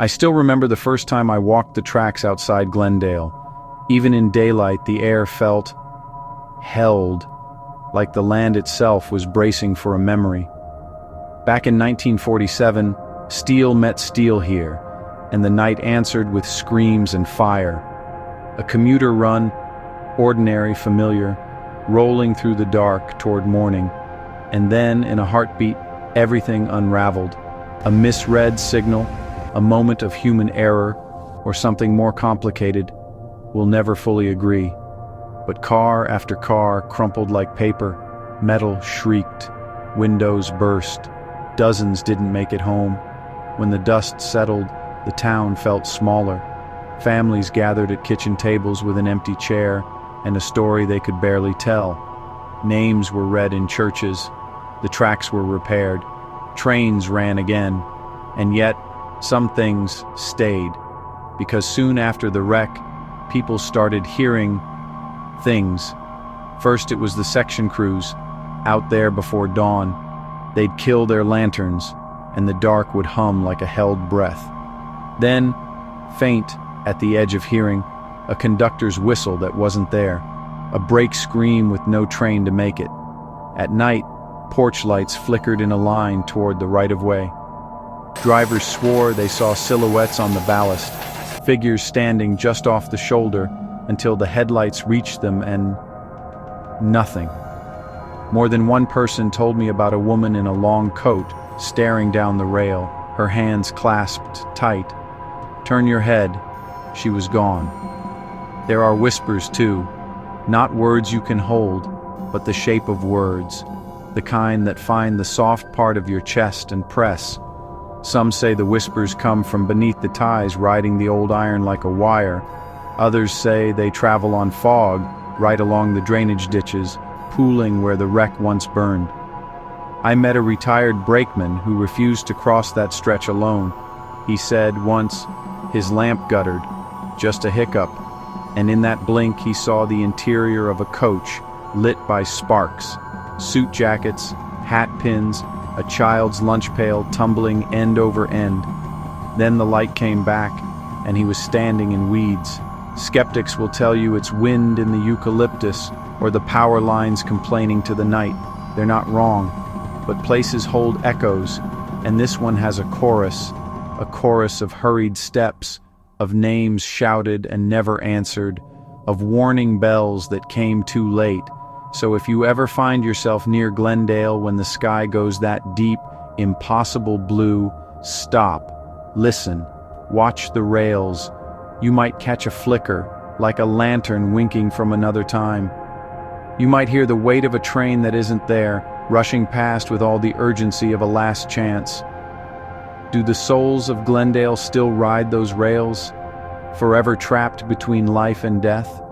I still remember the first time I walked the tracks outside Glendale. Even in daylight, the air felt held, like the land itself was bracing for a memory. Back in 1947, steel met steel here, and the night answered with screams and fire. A commuter run, ordinary, familiar, rolling through the dark toward morning, and then, in a heartbeat, everything unraveled. A misread signal, a moment of human error, or something more complicated. We'll never fully agree. But car after car crumpled like paper, metal shrieked, windows burst, dozens didn't make it home. When the dust settled, the town felt smaller. Families gathered at kitchen tables with an empty chair and a story they could barely tell. Names were read in churches, the tracks were repaired, trains ran again, and yet some things stayed, because soon after the wreck, people started hearing things. First it was the section crews, out there before dawn. They'd kill their lanterns, and the dark would hum like a held breath. Then, faint at the edge of hearing, a conductor's whistle that wasn't there, a brake scream with no train to make it. At night, porch lights flickered in a line toward the right-of-way. Drivers swore they saw silhouettes on the ballast, figures standing just off the shoulder until the headlights reached them, and nothing. More than one person told me about a woman in a long coat staring down the rail, her hands clasped tight. Turn your head, she was gone. There are whispers too, not words you can hold, but the shape of words, the kind that find the soft part of your chest and press. Some say the whispers come from beneath the ties riding the old iron like a wire. Others say they travel on fog right along the drainage ditches, pooling where the wreck once burned. I met a retired brakeman who refused to cross that stretch alone. He said once his lamp guttered, just a hiccup, and in that blink he saw the interior of a coach lit by sparks, suit jackets, hat pins, a child's lunch pail tumbling end over end. Then the light came back, and he was standing in weeds. Skeptics will tell you it's wind in the eucalyptus or the power lines complaining to the night. They're not wrong, but places hold echoes, and this one has a chorus of hurried steps, of names shouted and never answered, of warning bells that came too late. So if you ever find yourself near Glendale when the sky goes that deep, impossible blue, stop, listen, watch the rails. You might catch a flicker, like a lantern winking from another time. You might hear the weight of a train that isn't there, rushing past with all the urgency of a last chance. Do the souls of Glendale still ride those rails, forever trapped between life and death?